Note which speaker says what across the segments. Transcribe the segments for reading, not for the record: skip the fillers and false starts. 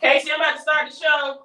Speaker 1: Casey, I'm about to start the show.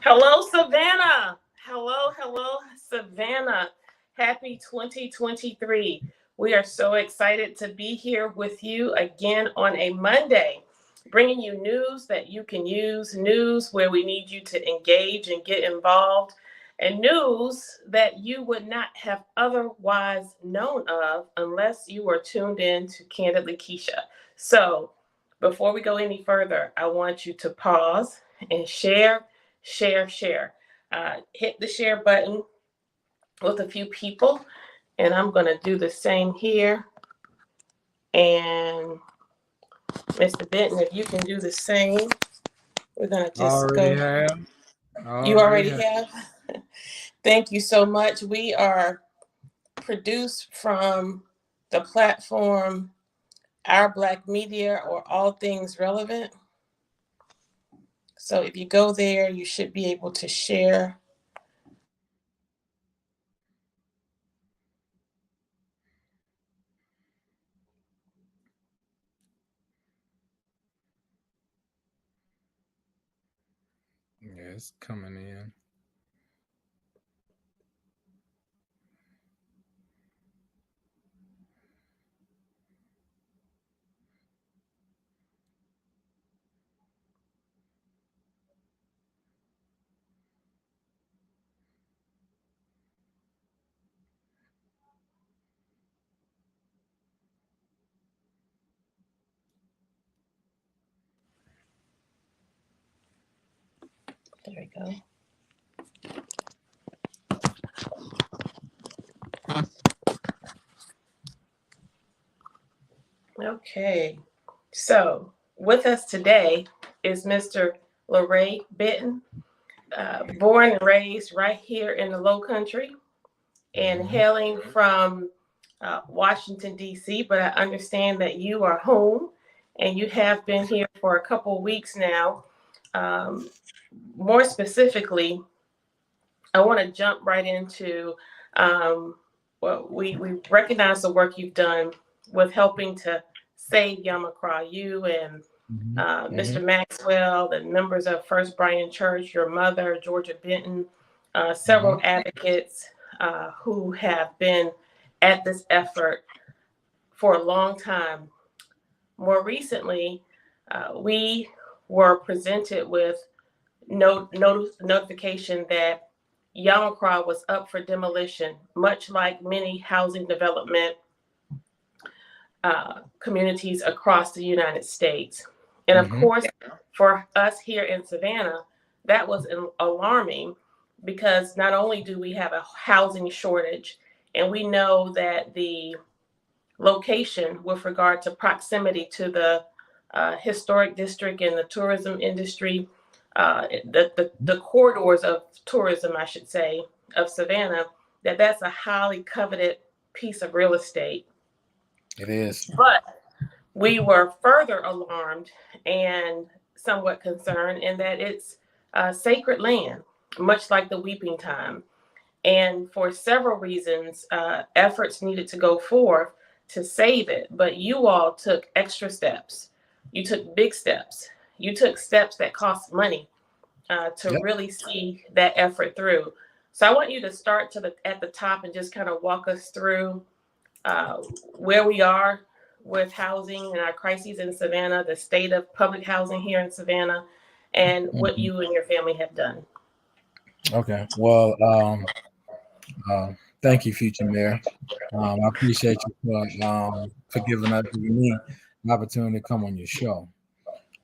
Speaker 1: Hello, Savannah. Hello, Savannah. Happy 2023. We are so excited to be here with you again on a Monday, bringing you news that you can use, news where we need you to engage and get involved, and news that you would not have otherwise known of unless you were tuned in to Kandily Kesha. So before we go any further, I want you to pause and share. Hit the share button with a few people, and I'm going to do the same here. And Mr. Benton, if you can do the same, we're going to just go. You already have? Thank you so much. We are produced from the platform Our Black Media, or All Things Relevant. So if you go there, you should be able to share.
Speaker 2: Yeah, it's coming in.
Speaker 1: There we go. Okay, so with us today is Mr. LaRay Benton, born and raised right here in the Low Country and hailing from Washington, D.C., but I understand that you are home and you have been here for a couple of weeks now. More specifically, I want to jump right into well, we recognize the work you've done with helping to save Yamacraw. You and Mr. Maxwell and members of First Bryan Church, your mother, Georgia Benton, several advocates who have been at this effort for a long time. More recently, we were presented with notification that Yamacraw was up for demolition, much like many housing development communities across the United States. And of course, for us here in Savannah, that was alarming because not only do we have a housing shortage, and we know that the location with regard to proximity to the historic district and the tourism industry, the corridors of tourism, I should say, of Savannah, that's a highly coveted piece of real estate.
Speaker 2: It is.
Speaker 1: But we were further alarmed and somewhat concerned in that it's sacred land, much like the weeping time. And for several reasons, efforts needed to go forth to save it. But you all took extra steps. You took big steps. You took steps that cost money to really see that effort through. So I want you to start at the top and just kind of walk us through where we are with housing and our crises in Savannah, the state of public housing here in Savannah, and what you and your family have done.
Speaker 2: Okay. Well, thank you, future mayor. I appreciate you for giving me an opportunity to come on your show.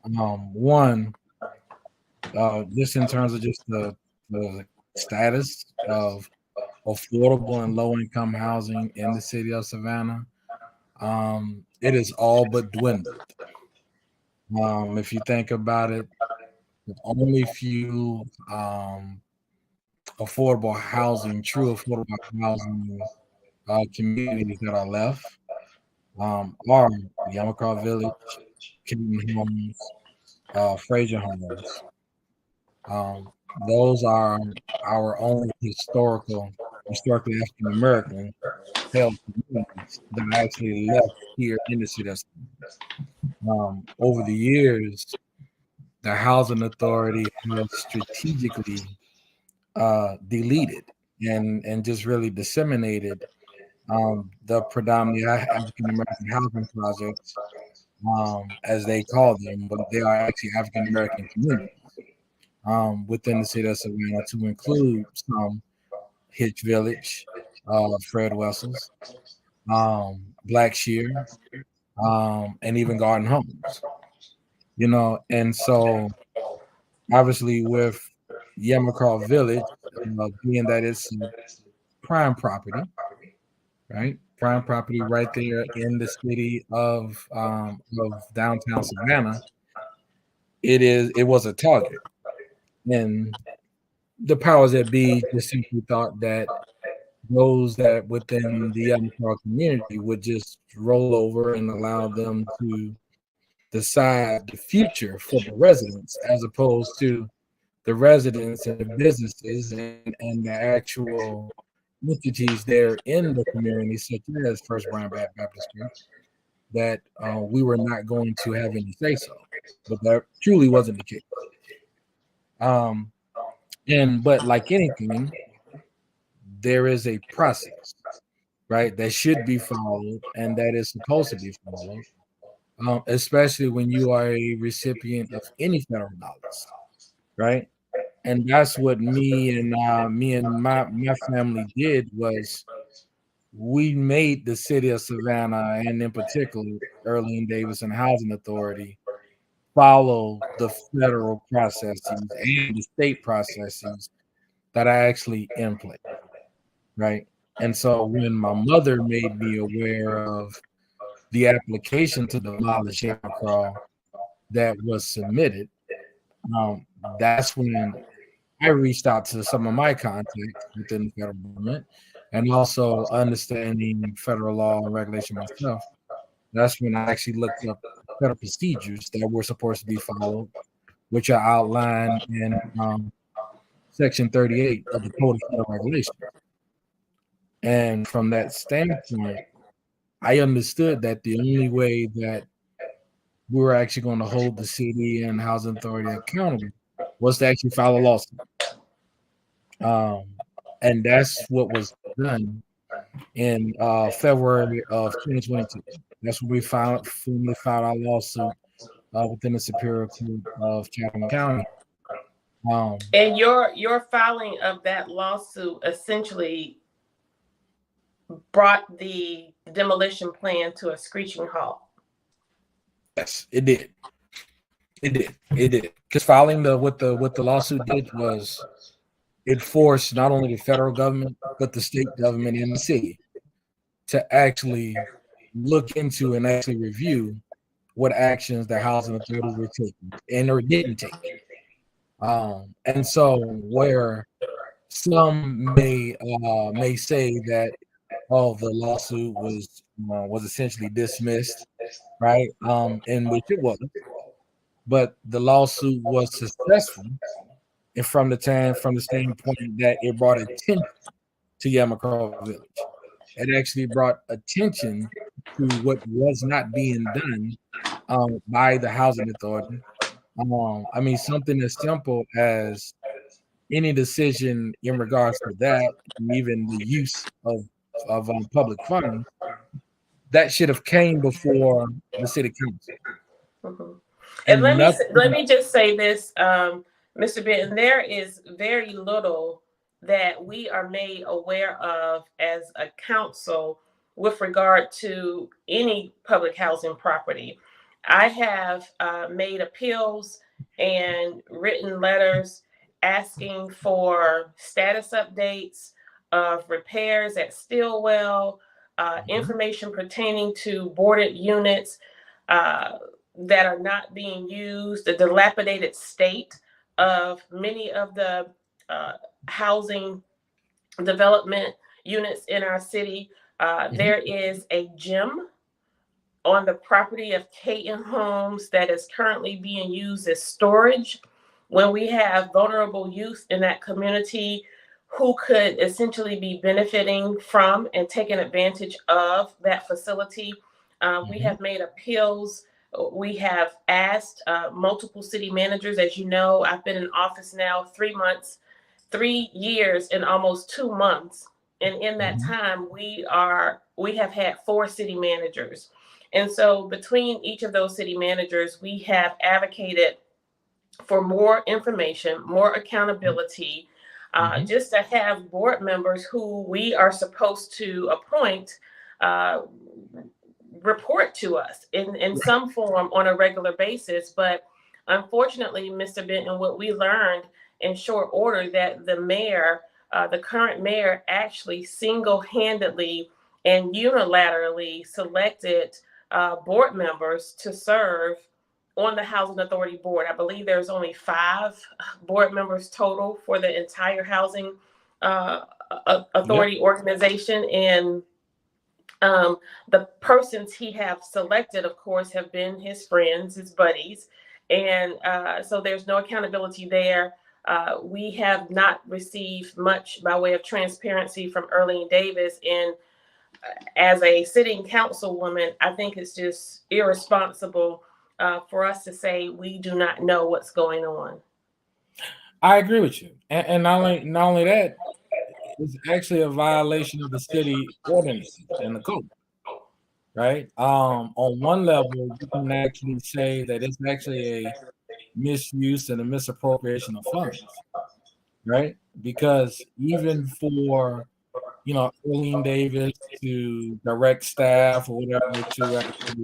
Speaker 2: One, just in terms of just the status of affordable and low-income housing in the city of Savannah, it is all but dwindled. If you think about it, only few affordable housing, true affordable housing communities that are left are Yamacraw Village, Kayton Homes, Fraizer Homes. Those are our only historically African American held communities that are actually left here in the city of Savannah. Over the years, the housing authority has strategically deleted and just really disseminated the predominantly African American housing projects, as they call them, but they are actually African American communities within the city of Savannah, to include some Hitch Village, Fred Wessels, Blackshear, and even Garden Homes. And so obviously with Yamacraw Village, being that it's prime property, right? Prime property right there in the city of downtown Savannah. It was a target, and the powers that be just simply thought that those that within the Yamacraw community would just roll over and allow them to decide the future for the residents, as opposed to the residents and the businesses and the actual entities there in the community, such as First Bryan Baptist Church, that we were not going to have any say so. But that truly wasn't the case. But like anything, there is a process, right, that should be followed and that is supposed to be followed, especially when you are a recipient of any federal dollars, right? And that's what me and my family did. Was we made the city of Savannah, and in particular Early and Davidson Housing Authority, follow the federal processes and the state processes that are actually in place, right? And so when my mother made me aware of the application to demolish Yamacraw that was submitted, that's when I reached out to some of my contacts within the federal government, and also understanding federal law and regulation myself. That's when I actually looked up federal procedures that were supposed to be followed, which are outlined in Section 38 of the Code of Federal Regulations. And from that standpoint, I understood that the only way that we were actually going to hold the city and housing authority accountable was to actually file a lawsuit. And that's what was done in February of 2022. That's when we formally filed our lawsuit within the Superior Court of Chatham County.
Speaker 1: And your filing of that lawsuit essentially brought the demolition plan to a screeching halt.
Speaker 2: Yes, it did. It did. Because filing what the lawsuit did was it forced not only the federal government but the state government and the city to actually look into and actually review what actions the housing authority were taking and or didn't take. And so where some may say that the lawsuit was essentially dismissed, right? In which it was, but the lawsuit was successful, and from the standpoint that it brought attention to Yamacraw Village. It actually brought attention to what was not being done by the housing authority. I mean, something as simple as any decision in regards to that, and even the use of public funds, that should have came before the city council.
Speaker 1: Mm-hmm. And let me just say this, Mr. Benton, there is very little that we are made aware of as a council with regard to any public housing property. I have made appeals and written letters asking for status updates of repairs at Stillwell, information pertaining to boarded units that are not being used, the dilapidated state of many of the housing development units in our city. There is a gym on the property of Kayton Homes that is currently being used as storage. When we have vulnerable youth in that community who could essentially be benefiting from and taking advantage of that facility, we have made appeals. We have asked multiple city managers. As you know, I've been in office now 3 years and almost 2 months. And in that time, we have had 4 city managers. And so between each of those city managers, we have advocated for more information, more accountability, just to have board members who we are supposed to appoint report to us in some form on a regular basis. But unfortunately, Mr. Benton, what we learned in short order that the mayor, the current mayor, actually single-handedly and unilaterally selected board members to serve on the Housing Authority Board. I believe there's only 5 board members total for the entire Housing Authority organization. And the persons he have selected, of course, have been his friends, his buddies. And so there's no accountability there. We have not received much by way of transparency from Earlene Davis. And as a sitting councilwoman, I think it's just irresponsible for us to say we do not know what's going on.
Speaker 2: I agree with you. And not only that, it's actually a violation of the city ordinances and the code, right? On one level, you can actually say that it's actually a misuse and a misappropriation of funds, right? Because even for, Earlene Davis to direct staff or whatever to actually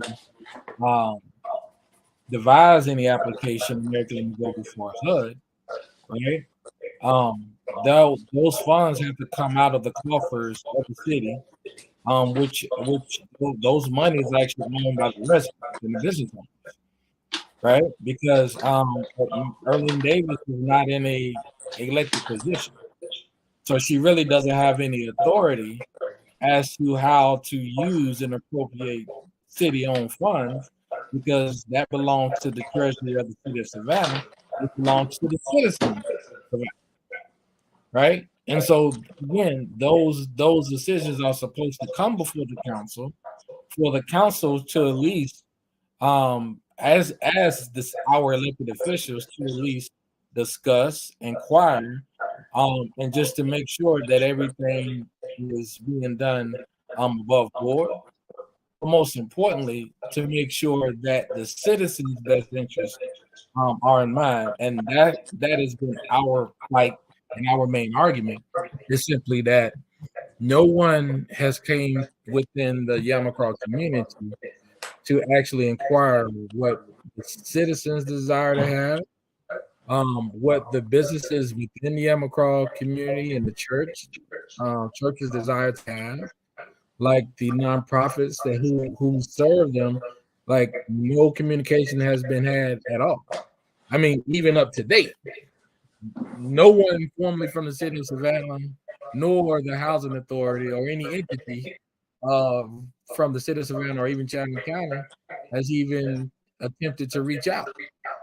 Speaker 2: devise any application and everything go before HUD, right? Those funds have to come out of the coffers of the city, which those monies are actually owned by the residents and the business owners, right? Because Earlene Davis is not in a elected position, so she really doesn't have any authority as to how to use and appropriate city-owned funds, because that belongs to the treasury of the city of Savannah, which belongs to the citizens of Savannah. right? And so again, those decisions are supposed to come before the council for the council to at least as this our elected officials to at least discuss, inquire, and just to make sure that everything is being done above board. But most importantly, to make sure that the citizens' best interests are in mind, and that has been our fight and our main argument is simply that no one has came within the Yamacraw community to actually inquire what the citizens desire to have, what the businesses within the Yamacraw community and the churches desire to have, like the nonprofits that who serve them, like no communication has been had at all. I mean, even up to date, no one formally from the city of Savannah, nor the housing authority or any entity uh, from the city of Savannah or even Chatham County has even attempted to reach out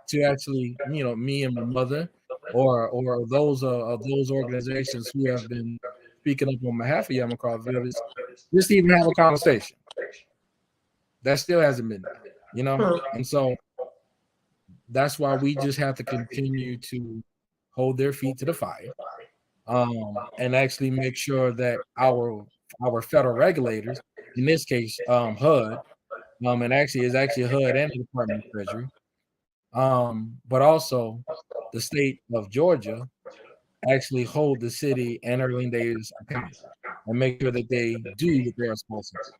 Speaker 2: to actually, me and my mother or those organizations who have been speaking up on behalf of Yamacraw Village, just to even have a conversation. That still hasn't been done, and so that's why we just have to continue to hold their feet to the fire, and actually make sure that our federal regulators, in this case, HUD, and actually is actually HUD and the Department of Treasury, but also the state of Georgia, actually hold the city and Erling Davis accountable and make sure that they do what they are supposed to do.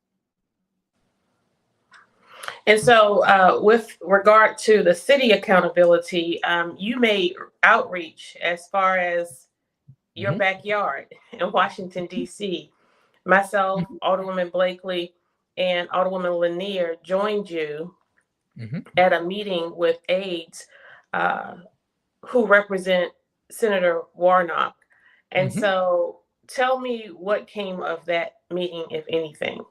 Speaker 1: And so with regard to the city accountability, you made outreach as far as your backyard in Washington, D.C. Myself, Alderwoman Blakely, and Alderwoman Lanier joined you at a meeting with aides who represent Senator Warnock. And so tell me what came of that meeting, if anything.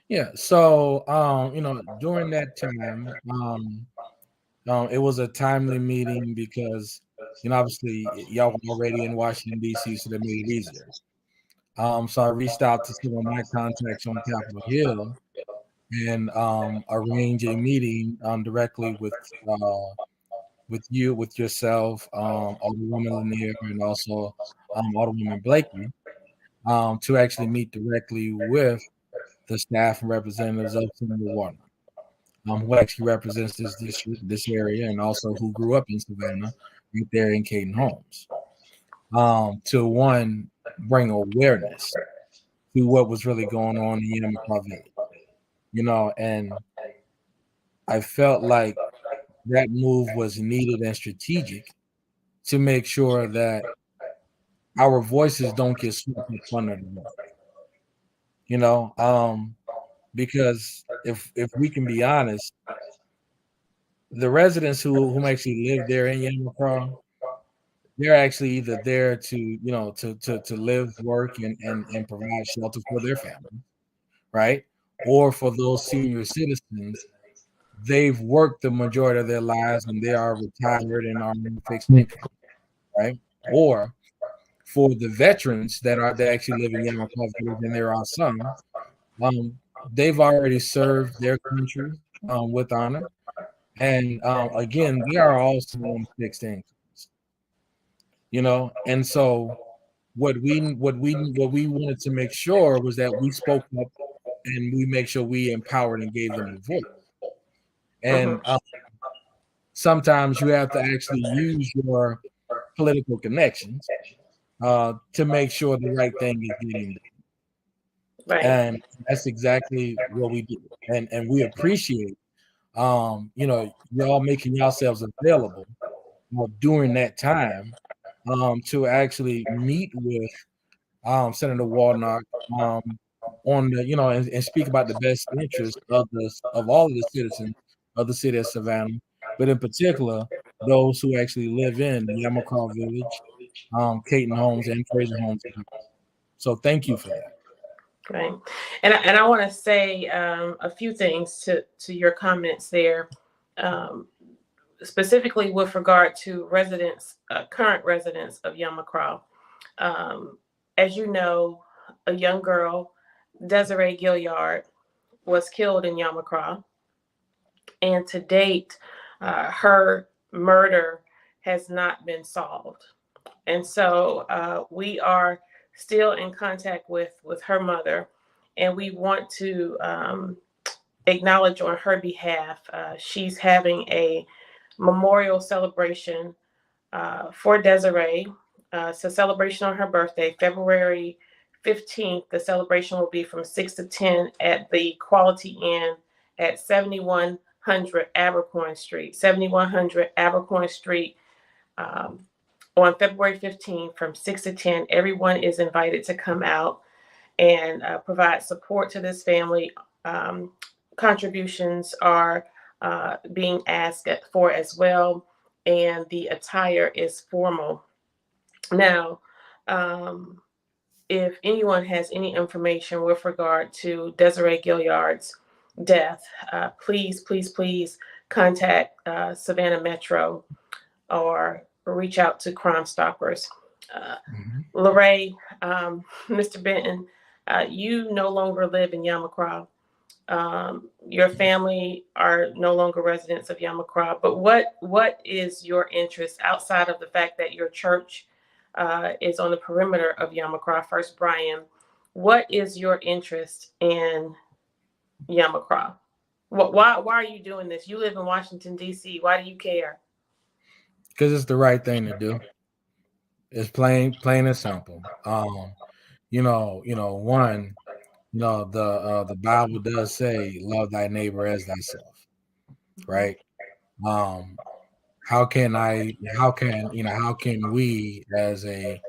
Speaker 2: Yeah, so during that time, it was a timely meeting because obviously y'all were already in Washington D.C., so that made it easier. So I reached out to some of my contacts on Capitol Hill and arrange a meeting directly with you, with yourself, Alderwoman Lanier, and also Alderwoman Blakely, to actually meet directly with the staff and representatives of Senator Warnock, who actually represents this district, this area, and also who grew up in Savannah, right there in Kayton Homes, to one, bring awareness to what was really going on in Yamacraw Village, and I felt like that move was needed and strategic to make sure that our voices don't get swept up under the rug, because if we can be honest, the residents who actually live there in Yamacraw, they're actually either there to to live, work, and provide shelter for their family, right? Or for those senior citizens, they've worked the majority of their lives and they are retired and are in fixed income, right? Or for the veterans that actually live in Yamacraw Village, and there are some, they've already served their country with honor, and again, they are also on fixed incomes, and so what we wanted to make sure was that we spoke up and we make sure we empowered and gave them a voice. And sometimes you have to actually use your political connections to make sure the right thing is getting done. Right. And that's exactly what we do. And we appreciate y'all making yourselves available during that time to actually meet with Senator Warnock on the and speak about the best interest of all of the citizens of the city of Savannah, but in particular those who actually live in Yamacraw Village, Kayton Homes, and Fraizer Homes. So thank you for that.
Speaker 1: Right, and I want to say a few things to your comments there, specifically with regard to residents, current residents of Yamacraw. As you know, a young girl, Desiree Gilliard, was killed in Yamacraw, and to date, her murder has not been solved. And so we are still in contact with her mother, and we want to acknowledge on her behalf. She's having a memorial celebration for Desiree. It's a celebration on her birthday, February 15th. The celebration will be from 6 to 10 at the Quality Inn at 7100 Abercorn Street. 7100 Abercorn Street. On February 15th from 6 to 10, everyone is invited to come out and provide support to this family. Contributions are being asked for as well, and the attire is formal. Now, if anyone has any information with regard to Desiree Gilliard's death, please contact Savannah Metro or reach out to Crime Stoppers. LaRay, Mr. Benton, you no longer live in Yamacraw. Your family are no longer residents of Yamacraw. But what is your interest outside of the fact that your church is on the perimeter of Yamacraw, First Bryan? What is your interest in Yamacraw? Why are you doing this? You live in Washington, D.C. Why do you care?
Speaker 2: Because it's the right thing to do. It's plain and simple. One, the Bible does say, "Love thy neighbor as thyself," right? How can we as a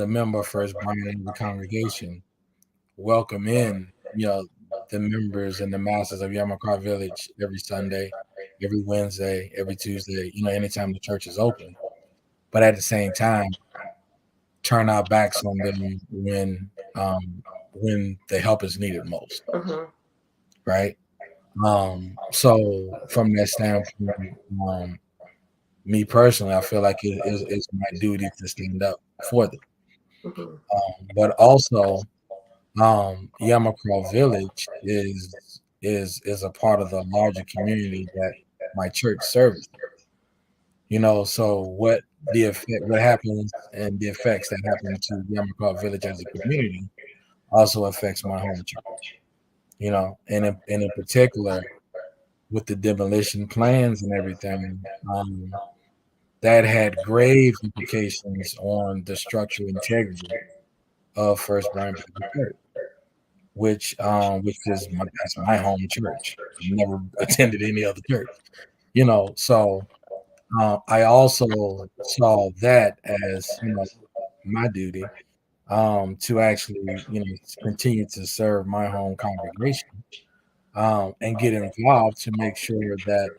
Speaker 2: member of First Bryan in the congregation welcome in, the members and the masses of Yamacraw Village every Sunday, every Wednesday, every Tuesday, anytime the church is open, but at the same time turn our backs on them when the help is needed most. Right? So from that standpoint, me personally, I feel like it's my duty to stand up for them. But also, Yamacraw Village is a part of the larger community that my church serves. So what happens and the effects that happen to Yamacraw Village as a community also affects my home church. And in particular, with the demolition plans and everything, that had grave implications on the structural integrity of First Bryan Baptist Church, which is that's my home church. I've never attended any other church, So I also saw that as my duty to actually continue to serve my home congregation and get involved to make sure that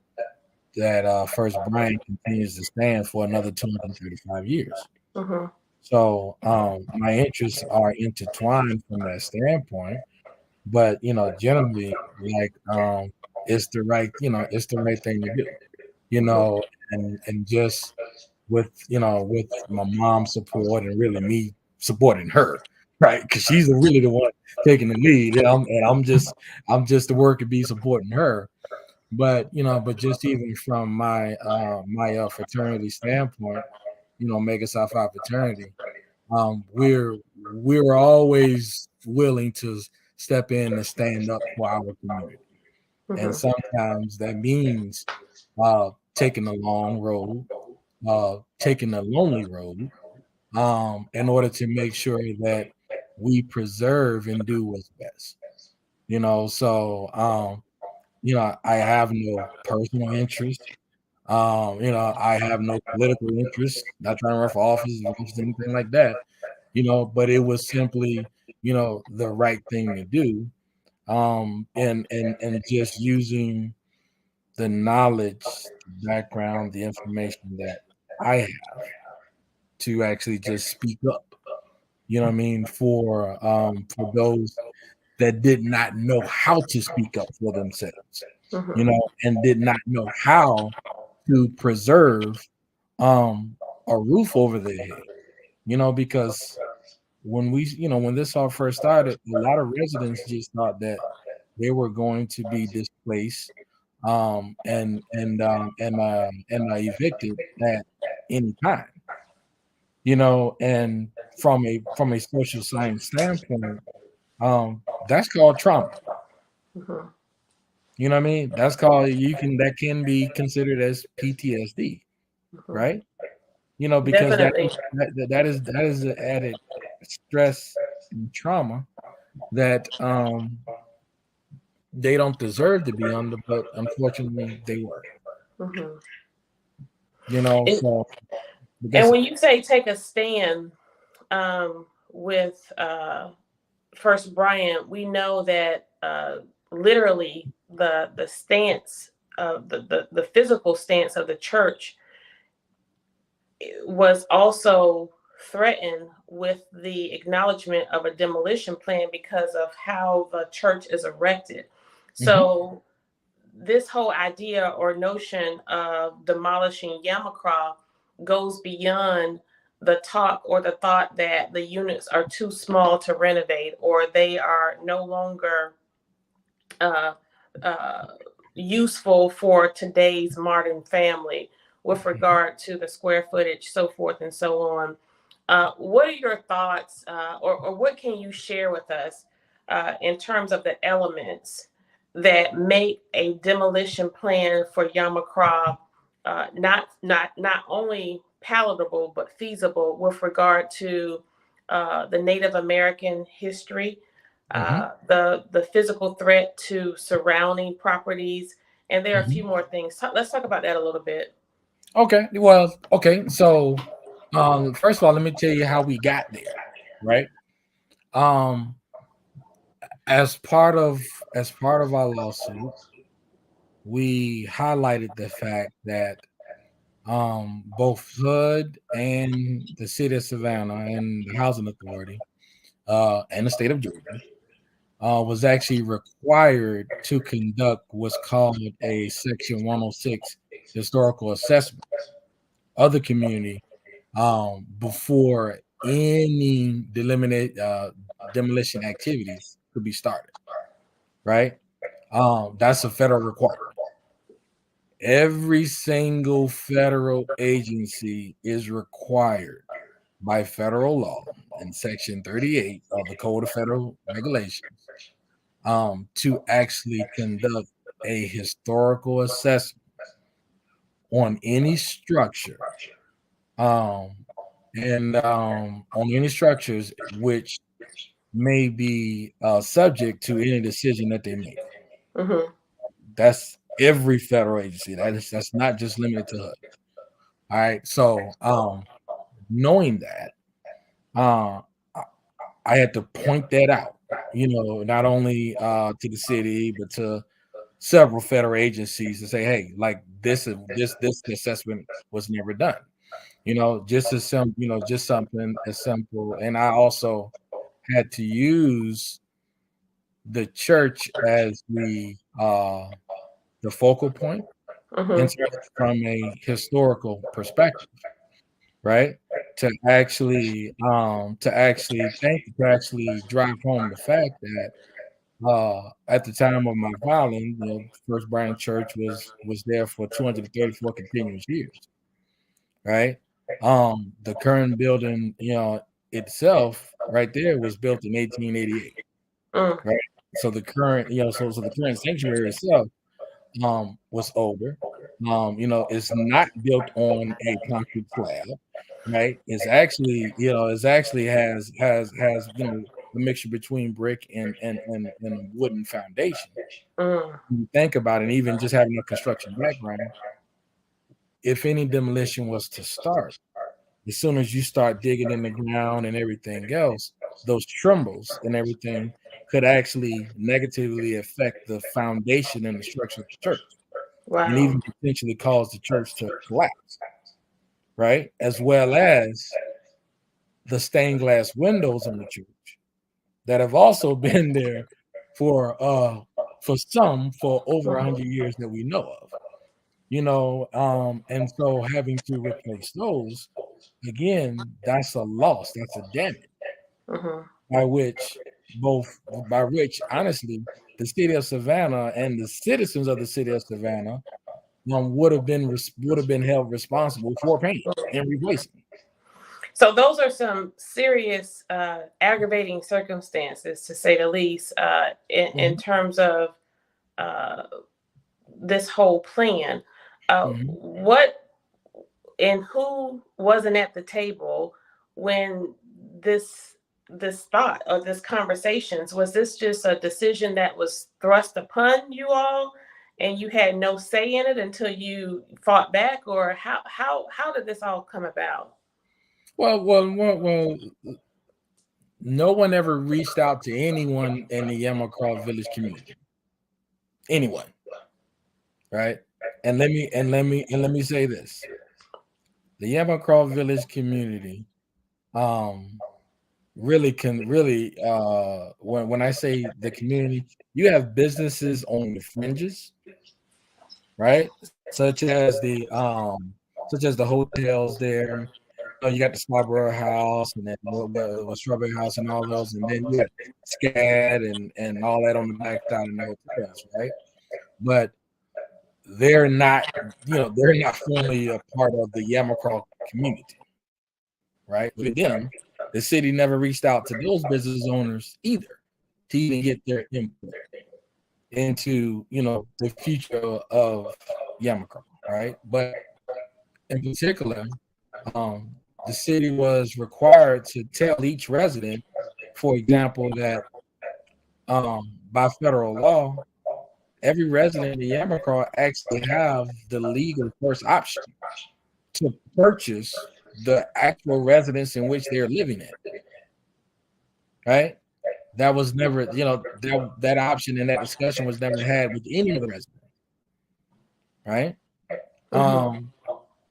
Speaker 2: First Bryan continues to stand for another 235 years. So my interests are intertwined from that standpoint, but generally, like it's the right thing to do, and just with my mom's support and really me supporting her, right? Because she's really the one taking the lead, and I'm just the worker bee supporting her. But just even from my fraternity standpoint, Mega Psi Phi fraternity, we're always willing to step in and stand up for our community, and sometimes that means taking the long road, taking the lonely road, in order to make sure that we preserve and do what's best. So I have no personal interest. I have no political interest, not trying to run for office or anything like that, but it was simply, the right thing to do. And just using the knowledge, the background, the information that I have to actually just speak up. For those that did not know how to speak up for themselves, and did not know how to preserve a roof over their head, because when this all first started, a lot of residents just thought that they were going to be displaced, and evicted at any time, and from a social science standpoint, that's called trauma.
Speaker 1: Mhm.
Speaker 2: You know what I mean? That can be considered as PTSD,
Speaker 1: Mhm.
Speaker 2: right? Because
Speaker 1: Definitely.
Speaker 2: that is the added stress and trauma that they don't deserve to be under, but unfortunately they were.
Speaker 1: Mhm. And,
Speaker 2: So
Speaker 1: and
Speaker 2: that's
Speaker 1: when you say take a stand with First Brian, we know that literally the stance of the physical stance of the church was also threatened with the acknowledgement of a demolition plan because of how the church is erected.
Speaker 2: Mhm.
Speaker 1: So this whole idea or notion of demolishing Yamacraw goes beyond the talk or the thought that the units are too small to renovate or they are no longer uh, uh, useful for today's modern family with regard to the square footage, so forth and so on. What are your thoughts, or what can you share with us in terms of the elements that make a demolition plan for Yamacraw not only palatable but feasible with regard to the Native American history,
Speaker 2: Mhm.
Speaker 1: the physical threat to surrounding properties, and there are a
Speaker 2: Mhm.
Speaker 1: few more things. Let's talk about that a little bit.
Speaker 2: Okay. Well, okay. So, first of all, let me tell you how we got there, right? Um, as part of our lawsuit, we highlighted the fact that both HUD and the city of Savannah and the Housing Authority, and the state of Georgia, was actually required to conduct what's called a Section 106 historical assessment of the community, before any demolition activities could be started. Right? That's a federal requirement. Every single federal agency is required by federal law in Section 38 of the Code of Federal Regulations, to actually conduct a historical assessment on any structure, um, and on any structures which may be subject to any decision that they make.
Speaker 1: Hmm.
Speaker 2: That's every federal agency. That's not just limited to HUD. All right. So, knowing that, uh, I I had to point that out. Not only to the city, but to several federal agencies, to say, hey, like this assessment was never done. Just as some, just something as simple. And I also had to use the church as the focal point
Speaker 1: Hmm.
Speaker 2: in from a historical perspective, right? To actually drive home the fact that at the time of my filing, First Brian Church was there for 234 continuous years, right? The current building, itself, right there, was built in 1888,
Speaker 1: Mm.
Speaker 2: right? So the current, so the current sanctuary itself was older. It's not built on a concrete slab, right? It's actually has a mixture between brick and a wooden foundation.
Speaker 1: Mm.
Speaker 2: When you think about it, even just having a construction background, if any demolition was to start, as soon as you start digging in the ground and everything else, those trembles and everything could actually negatively affect the foundation and the structure of the church, and
Speaker 1: Wow.
Speaker 2: even potentially cause the church to collapse, right? As well as the stained glass windows in the church that have also been there for over 100 years that we know of. And so having to replace those, again, that's a loss, that's a damage
Speaker 1: Mm-hmm.
Speaker 2: by which honestly, the city of Savannah and the citizens of the city of Savannah would have been held responsible for paying and replacing.
Speaker 1: So those are some serious aggravating circumstances, to say the least, in terms of this whole plan. What and who wasn't at the table when this thought or this conversations? Was this just a decision that was thrust upon you all, and you had no say in it until you fought back, or how did this all come about?
Speaker 2: Well, no one ever reached out to anyone in the Yamacraw village community. Anyone, right? And let me say this: the Yamacraw village community, really when I say the community, you have businesses on the fringes, right? Such as the hotels there. You got the Scarborough House and then Strawberry House and all those, and then you got SCAD and all that on the back side of the hotels, right? But they're not formally a part of the Yamacraw community, right? With them, the city never reached out to those business owners either to even get their input into the future of Yamacraw, right? But in particular, the city was required to tell each resident, for example, that by federal law, every resident in Yamacraw actually have the legal first option to purchase the actual residence in which they're living in. Right? That was never, that option and that discussion was never had with any of the residents. Right?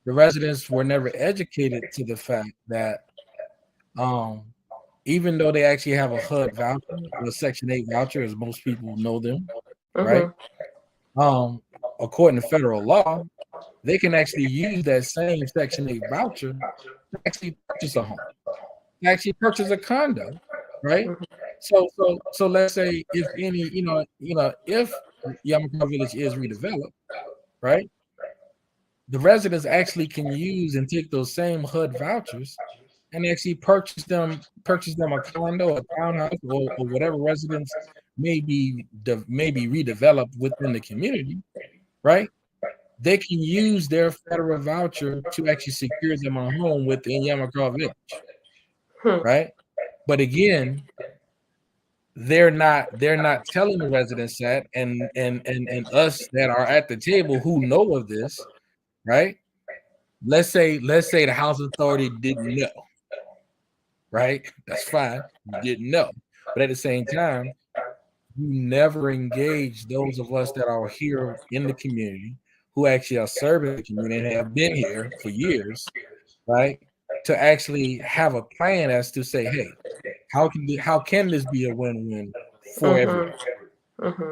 Speaker 2: The residents were never educated to the fact that even though they actually have a HUD voucher, a Section 8 voucher, as most people know them, right? According to federal law, they can actually use that same Section 8 voucher to actually purchase a home, to actually purchase a condo, right? So let's say if if Yamacraw Village is redeveloped, right? The residents actually can use and take those same HUD vouchers and actually purchase them a condo, a townhouse, or whatever residence may be redeveloped within the community, right? They can use their federal voucher to actually secure them a home within Yamacraw Village, right? But again, they're not telling the residents that, and us that are at the table who know of this, right? Let's say the housing authority didn't know, right? That's fine. You didn't know. But at the same time, you never engage those of us that are here in the community who actually are serving the community and have been here for years, right? To actually have a plan as to say, hey, how can this be a win-win for everyone,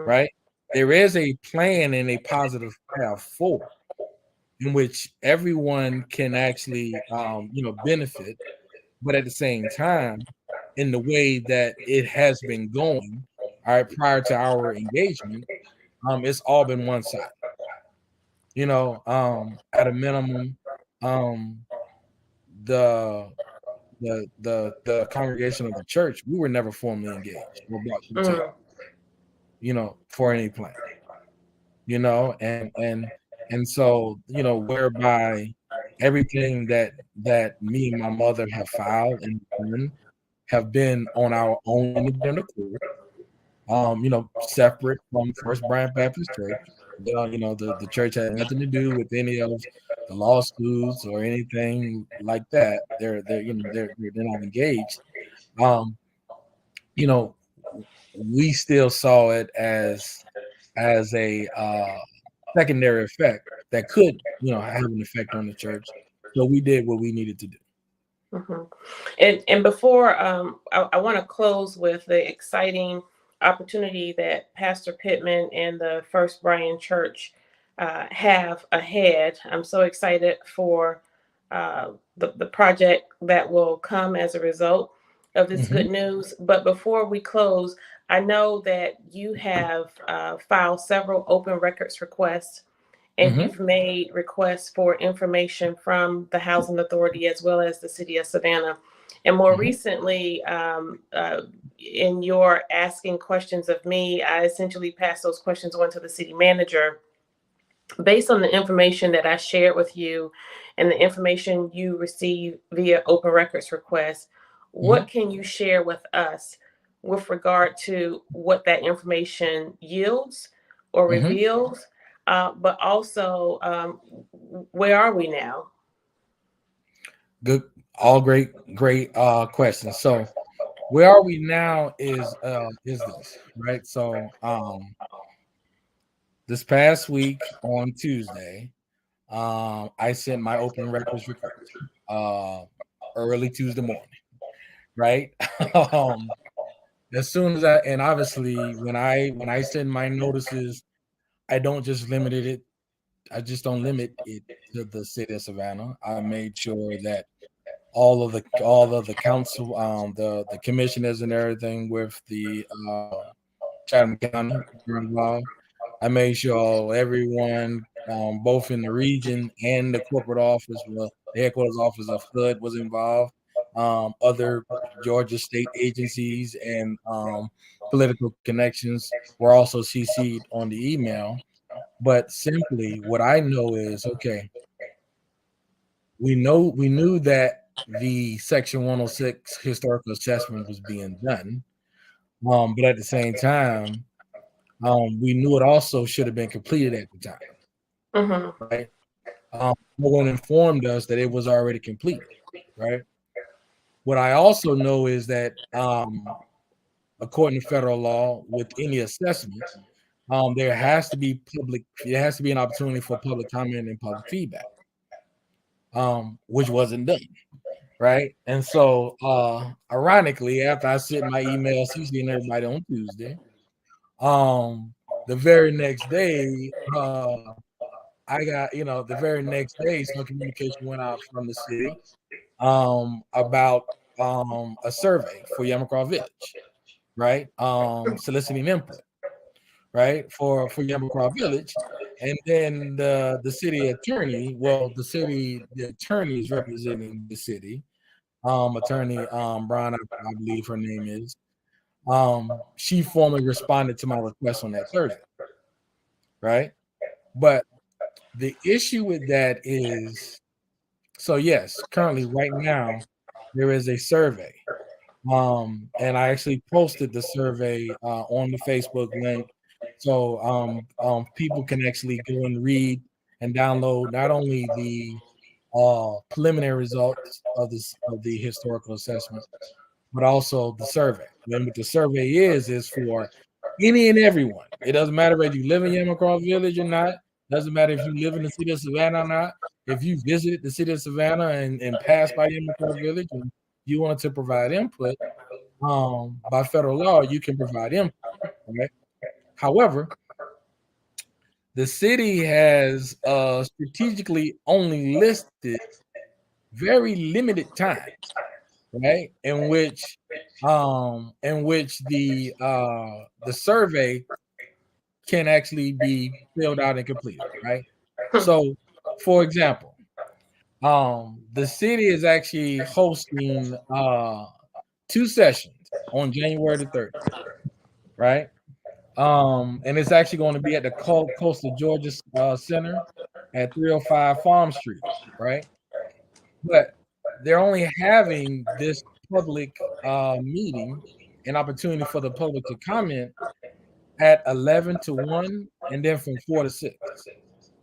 Speaker 2: right? There is a plan and a positive path forward in which everyone can actually, benefit, but at the same time, in the way that it has been going, all right, prior to our engagement, it's all been one side. At a minimum, the congregation of the church, we were never formally engaged or brought to the table, for any plan, and so, whereby everything that me and my mother have filed and done have been on our own independent accord, separate from First Bryan Baptist Church. The church had nothing to do with any of the lawsuits or anything like that. They're not engaged. We still saw it as a secondary effect that could, have an effect on the church. So we did what we needed to do.
Speaker 1: And before I want to close with the exciting opportunity that Pastor Pittman and the First Bryan Church have ahead. I'm so excited for the project that will come as a result of this good news. But before we close, I know that you have filed several open records requests, and you've made requests for information from the Housing Authority as well as the City of Savannah. And more recently, in your asking questions of me, I essentially passed those questions on to the city manager. Based on the information that I shared with you and the information you received via open records request, what can you share with us with regard to what that information yields or reveals? But also, where are we now?
Speaker 2: Good, all great questions. So, where are we now is this, right? So, this past week on Tuesday, I sent my open records request early Tuesday morning, right? As soon as and obviously when I send my notices, I don't just limit it. I just don't limit it to the city of Savannah. I made sure that all of the council, the commissioners and everything with the Chatham County were involved. I made sure everyone, both in the region and the corporate office, well, the headquarters office of HUD was involved. Other Georgia state agencies and political connections were also CC'd on the email. But simply, what I know is, okay, we knew that the Section 106 historical assessment was being done, but at the same time, we knew it also should have been completed at the time, right? No one informed us that it was already completed, right? What I also know is that, according to federal law, with any assessment, there has to be an opportunity for public comment and public feedback, which wasn't done, right? And so, ironically, after I sent my email CCing everybody on Tuesday, the very next day, the very next day, some communication went out from the city about a survey for Yamacraw Village, right? Soliciting input, right, for Yamacraw Village. And then the city attorney, the attorney is representing the city, attorney Brown, I believe her name is. She formally responded to my request on that Thursday, right? But the issue with that is, so yes, currently right now there is a survey, and I actually posted the survey on the Facebook link, so people can actually go and read and download not only the preliminary results of the historical assessment, but also the survey. And what the survey is for any and everyone. It doesn't matter whether you live in Yamacraw Village or not. Doesn't matter if you live in the city of Savannah or not. If you visited the city of Savannah and passed by Yamacraw Village and you wanted to provide input, by federal law, you can provide input. Right? However, the city has strategically only listed very limited times, right? In which the survey can actually be filled out and completed, right? So, for example, the city is actually hosting 2 sessions on January the 30th, right? And it's actually going to be at the Coastal Georgia Center at 305 Farm Street, right? But they're only having this public meeting, an opportunity for the public to comment at 11 to 1 and then from 4 to 6,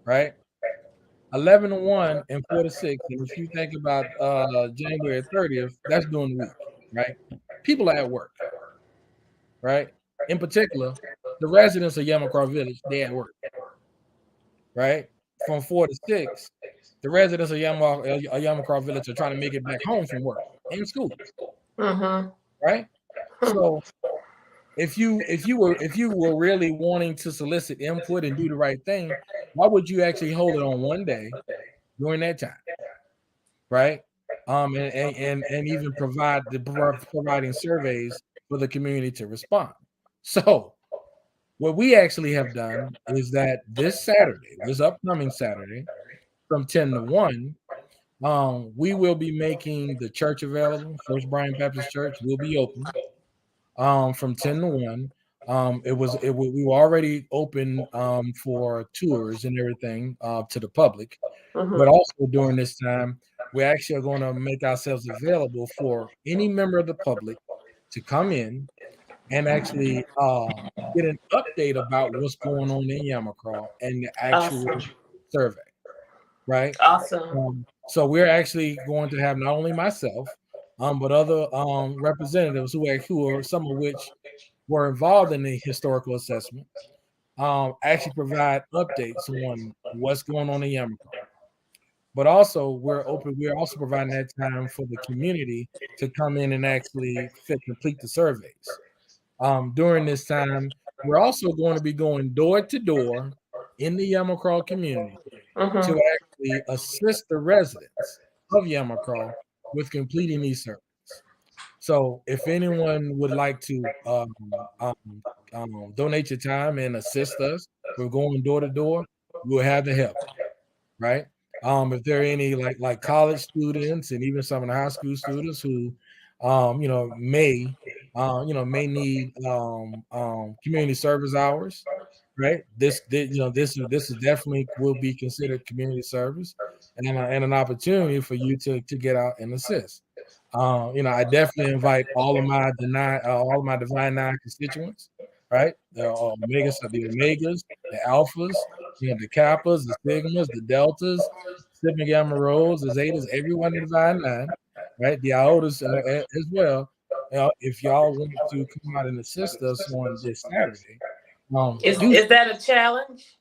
Speaker 2: right? 11 to 1 and 4 to 6. And if you think about January 30th, that's during the week, right? People are at work, right? In particular, the residents of Yamacraw Village, they at work, right? From 4 to 6, the residents of Yamacraw Village are trying to make it back home from work and school, right? So if you were really wanting to solicit input and do the right thing, why would you actually hold it on one day during that time, right? And even providing surveys for the community to respond. So what we actually have done is that this upcoming Saturday, from 10 to 1, we will be making the church available. First Bryan Baptist Church will be open from 10 to 1. We were already open for tours and everything to the public, but also during this time, we actually are going to make ourselves available for any member of the public to come in and actually get an update about what's going on in Yamacraw and the actual
Speaker 1: Awesome.
Speaker 2: survey, right?
Speaker 1: Awesome.
Speaker 2: So we're actually going to have not only myself, but other representatives who are some of which were involved in the historical assessment, actually provide updates on what's going on in Yamacraw. But also we're also providing that time for the community to come in and actually complete the surveys. During this time, we're also going to be going door to door in the Yamacraw community to actually assist the residents of Yamacraw with completing these surveys. So if anyone would like to donate your time and assist us with going door to door, we'll have the help, right? If there are any like college students and even some of the high school students who may need community service hours, right? This is definitely will be considered community service and an opportunity for you to get out and assist. I definitely invite all of my Divine Nine constituents, right? The Omegas, the Alphas, the Kappas, the Sigmas, the Deltas, Sigma Gamma Rhos, the Zetas, everyone in Divine Nine, right? The Iotas as well. If y'all want to come out and assist us on this Saturday,
Speaker 1: Is that a challenge?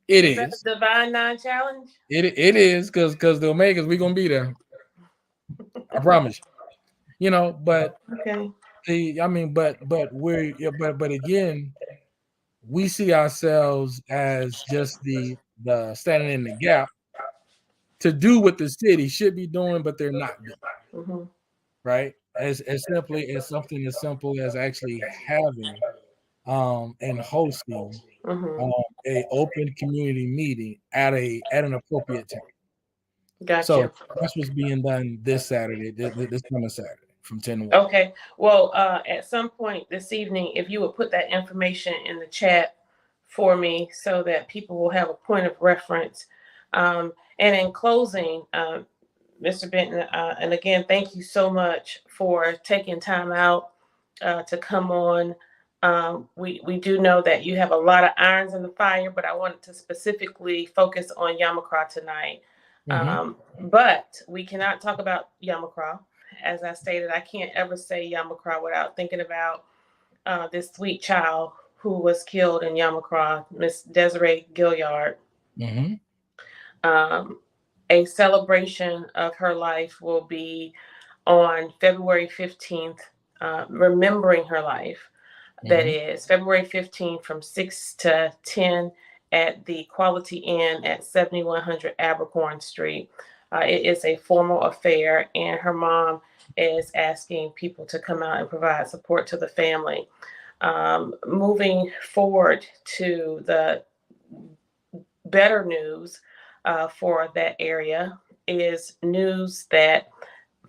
Speaker 2: It
Speaker 1: is that a Divine Nine challenge?
Speaker 2: It is because the Omegas, we're gonna be there. I promise you. But
Speaker 1: okay.
Speaker 2: But again, we see ourselves as just the standing in the gap to do what the city should be doing, but they're not doing. Right? As simply as something as simple as actually having and hosting a open community meeting at an appropriate time.
Speaker 1: Gotcha.
Speaker 2: So that's what's being done this Saturday, this coming Saturday from 10 to 1.
Speaker 1: Okay. Well, at some point this evening, if you would put that information in the chat for me so that people will have a point of reference. And in closing, Mr. Benton, and again, thank you so much for taking time out to come on. We do know that you have a lot of irons in the fire, but I wanted to specifically focus on Yamacraw tonight. But we cannot talk about Yamacraw. As I stated, I can't ever say Yamacraw without thinking about this sweet child who was killed in Yamacraw, Miss Desiree Gilliard. A celebration of her life will be on February 15th, remembering her life. That is February 15th from 6 to 10 at the Quality Inn at 7100 Abercorn Street. It is a formal affair, and her mom is asking people to come out and provide support to the family. Moving forward to the better news for that area is news that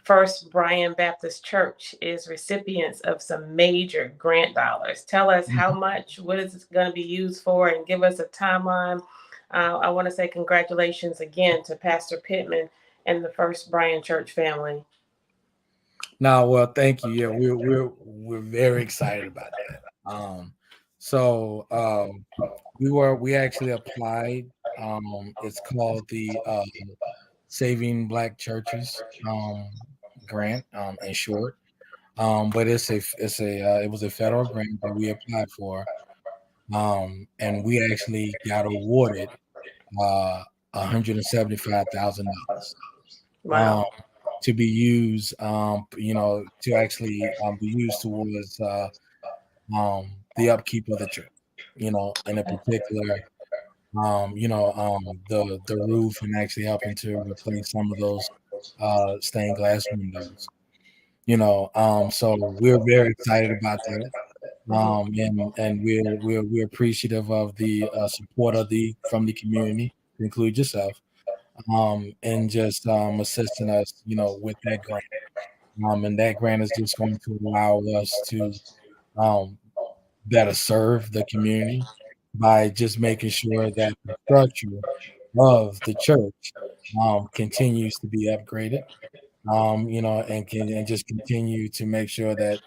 Speaker 1: First Bryan Baptist Church is recipients of some major grant dollars. Tell us how much, what is it going to be used for, and give us a timeline. I want to say congratulations again to Pastor Pittman and the First Bryan Church family.
Speaker 2: No, well, thank you. Yeah, we're very excited about that. We actually applied. It's called the Saving Black Churches grant, in short. But it was a federal grant that we applied for, and we actually got awarded $175,000.
Speaker 1: Wow.
Speaker 2: To be used, to actually be used towards the upkeep of the church, in a particular, the roof, and actually helping to replace some of those stained glass windows. So we're very excited about that. And we're appreciative of the support from the community, to include yourself, and just assisting us, with that grant. And that grant is just going to allow us to um, better serve the community by just making sure that the structure of the church continues to be upgraded, and just continue to make sure that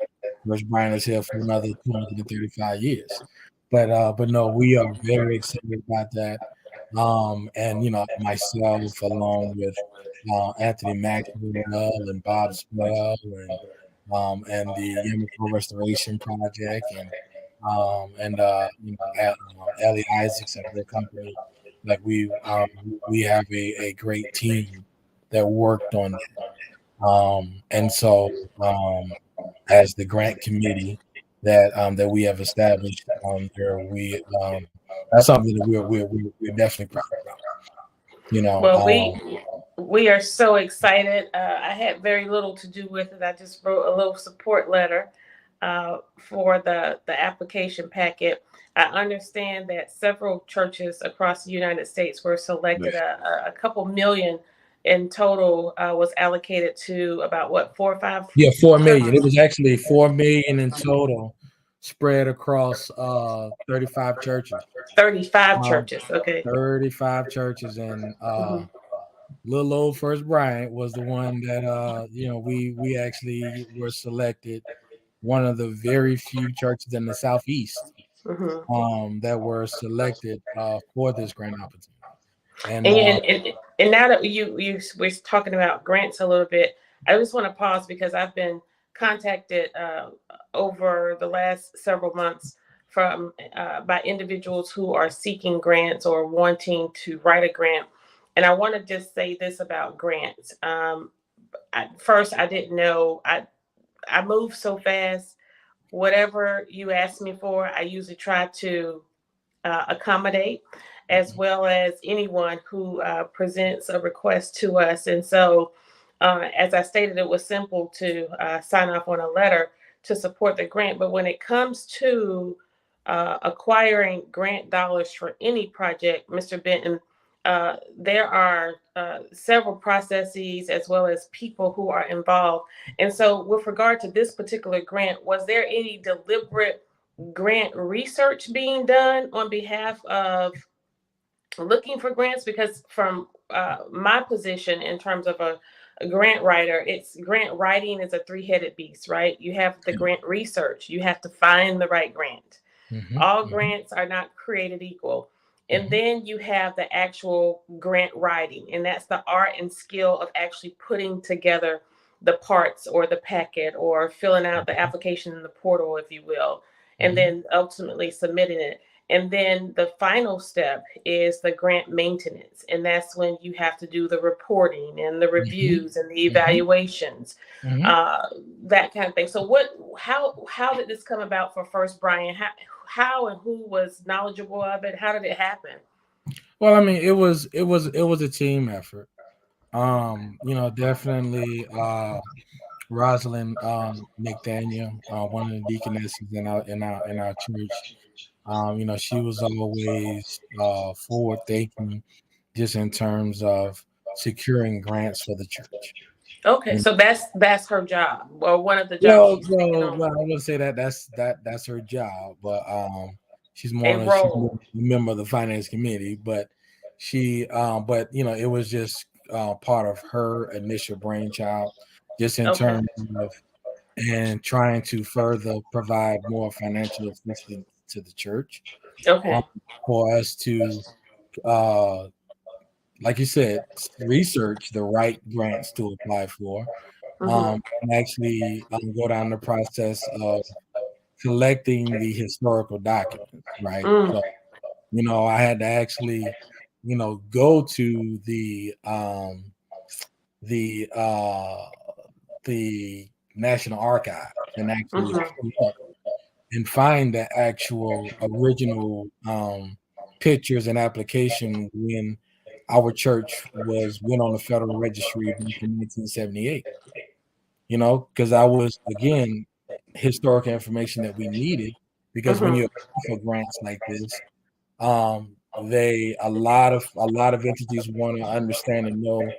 Speaker 2: Rich Brian is here for another 235 years. But no, we are very excited about that. And myself, along with Anthony Maxwell and Bob Swell, and the Yamacraw Restoration Project, and Ellie Isaacs and their company. Like we have a great team that worked on that. And so as the grant committee that we have established there, that's something that we're definitely proud about.
Speaker 1: Well, we are so excited. I had very little to do with it. I just wrote a little support letter for the application packet. I understand that several churches across the United States were selected. A couple million in total was allocated to about what, 4 or 5?
Speaker 2: Yeah, 4 million. It was actually 4 million in total, spread across 35 churches.
Speaker 1: 35 churches. Okay.
Speaker 2: 35 churches, and little old First Bryant was the one that we actually were selected, one of the very few churches in the Southeast that were selected for this grant opportunity.
Speaker 1: And now that you we're talking about grants a little bit, I just want to pause because I've been contacted over the last several months from by individuals who are seeking grants or wanting to write a grant. And I want to just say this about grants. First, I didn't know. I move so fast. Whatever you ask me for, I usually try to accommodate, as well as anyone who presents a request to us. And so, as I stated, it was simple to sign off on a letter to support the grant. But when it comes to acquiring grant dollars for any project, Mr. Benton, there are several processes as well as people who are involved. And so with regard to this particular grant, was there any deliberate grant research being done on behalf of looking for grants? Because from my position in terms of a grant writer, it's grant writing is a three-headed beast, right? You have the grant research, you have to find the right grant. All grants are not created equal. And then you have the actual grant writing, and that's the art and skill of actually putting together the parts or the packet or filling out the application in the portal, if you will, and then ultimately submitting it. And then the final step is the grant maintenance. And that's when you have to do the reporting and the reviews and the evaluations, that kind of thing. So how did this come about for First Brian? How and who was knowledgeable of it? How did it happen?
Speaker 2: Well, I mean, it was a team effort. Definitely Rosalind McDaniel, one of the deaconesses in our church. She was always forward thinking, just in terms of securing grants for the church.
Speaker 1: Okay, so that's her job, or one of the jobs.
Speaker 2: Well, I wouldn't say that's her job, but she's a member of the finance committee. But it was just part of her initial brainchild, just in terms of and trying to further provide more financial assistance to the church. For us to, like you said, research the right grants to apply for, and actually go down the process of collecting the historical documents, right? So, I had to actually, go to the National Archives and actually and find the actual original pictures and application when our church went on the federal registry back in 1978. Because I was, again, historical information that we needed, because when you apply for grants like this, a lot of entities want to understand and know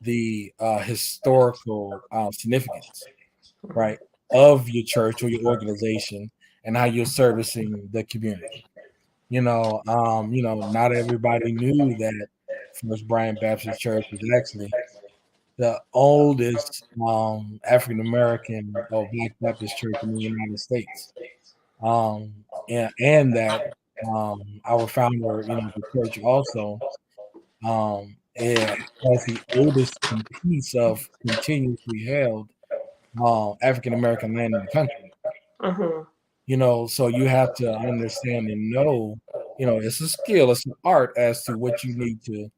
Speaker 2: the historical significance, right, of your church or your organization, and how you're servicing the community. Not everybody knew that First Bryan Baptist Church was actually the oldest African American or Black Baptist church in the United States. And that our founder, the church also has the oldest piece of continuously held African American land in the country. So you have to understand and know, it's a skill, it's an art as to what you need to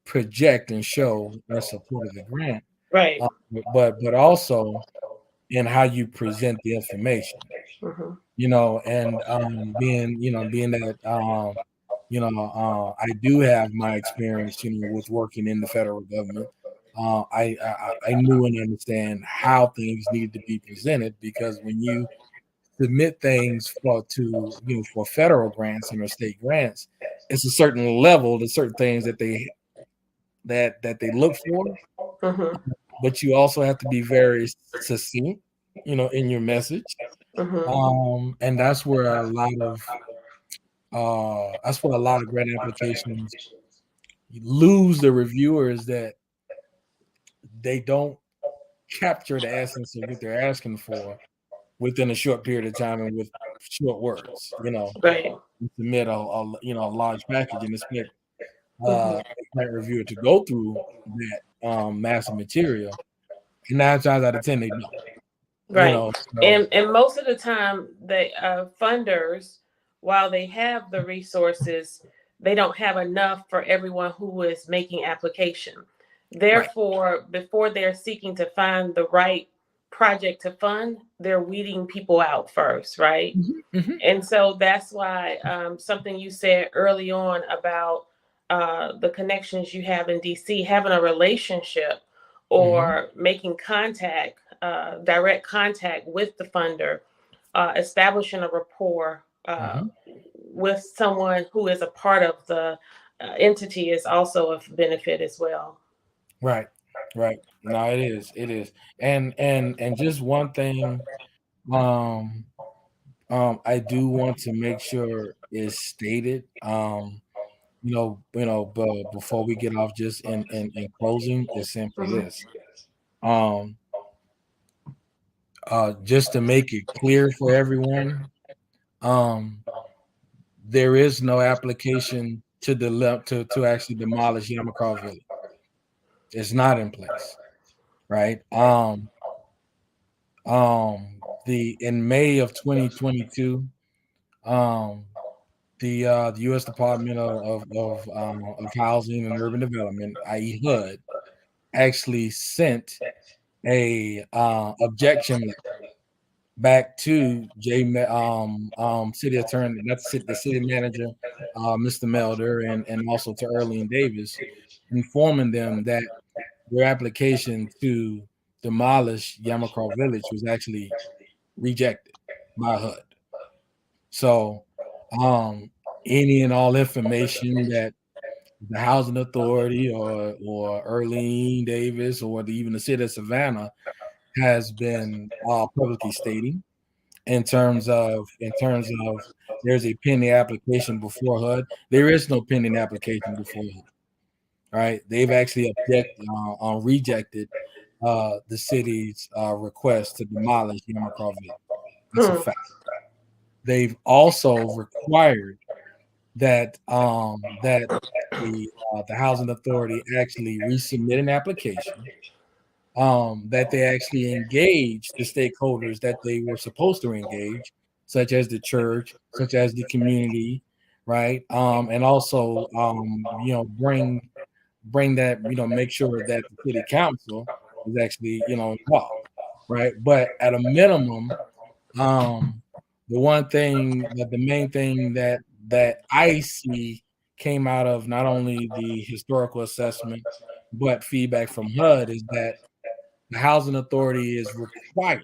Speaker 2: project and show in support of the grant,
Speaker 1: Right.
Speaker 2: but also in how you present the information. And being that I do have my experience, with working in the federal government. I knew and understand how things needed to be presented, because when you submit things for federal grants and or state grants, it's a certain level, there's certain things that they look for, but you also have to be very succinct, in your message. And that's where a lot of grant applications lose the reviewers, that they don't capture the essence of what they're asking for within a short period of time and with short words.
Speaker 1: Right.
Speaker 2: You submit a large package and expect a grant reviewer to go through that massive material, and 9 times out of 10 they don't.
Speaker 1: Right.
Speaker 2: So,
Speaker 1: And most of the time, the funders, while they have the resources, they don't have enough for everyone who is making application. Therefore, before they're seeking to find the right project to fund, they're weeding people out first, right? And so that's why something you said early on about the connections you have in DC, having a relationship or making contact, direct contact with the funder, establishing a rapport with someone who is a part of the entity is also of benefit as well.
Speaker 2: Right. No, it is. And just one thing, I do want to make sure is stated, but before we get off, just in closing, is simply this. Just to make it clear for everyone, there is no application to actually demolish Yamacraw Village. It's not in place, right? In May of 2022, the U.S. Department of Housing and Urban Development, i.e. HUD, actually sent a objection letter back to city attorney, that's the city manager, Mr. Melder, and also to Earlene Davis, informing them that their application to demolish Yamacraw Village was actually rejected by HUD. So any and all information that the Housing Authority or Earlene Davis or even the city of Savannah has been publicly stating in terms of there's a pending application before HUD. There is no pending application before HUD. Right? They've actually rejected the city's request to demolish Yamacraw Village. That's a fact. They've also required that the Housing Authority actually resubmit an application, that they actually engage the stakeholders that they were supposed to engage, such as the church, such as the community, right? And also, bring that, make sure that the city council is actually, involved, right? But at a minimum, the main thing that I see came out of not only the historical assessment, but feedback from HUD is that the housing authority is required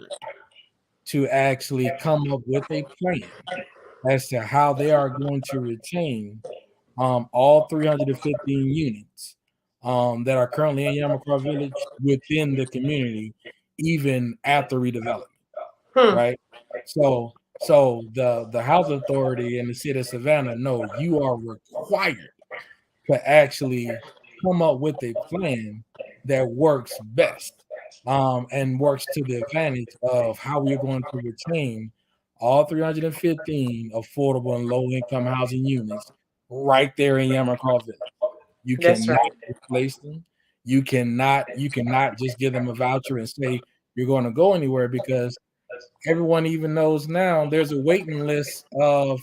Speaker 2: to actually come up with a plan as to how they are going to retain all 315 units that are currently in Yamacraw Village within the community, even after redevelopment,
Speaker 1: Hmm.
Speaker 2: right? The housing authority and the city of Savannah know you are required to actually come up with a plan that works best and works to the advantage of how we're going to retain all 315 affordable and low income housing units right there in Yamacraw Village. You
Speaker 1: That's
Speaker 2: cannot
Speaker 1: right.
Speaker 2: replace them. You cannot just give them a voucher and say you're going to go anywhere, because everyone even knows now there's a waiting list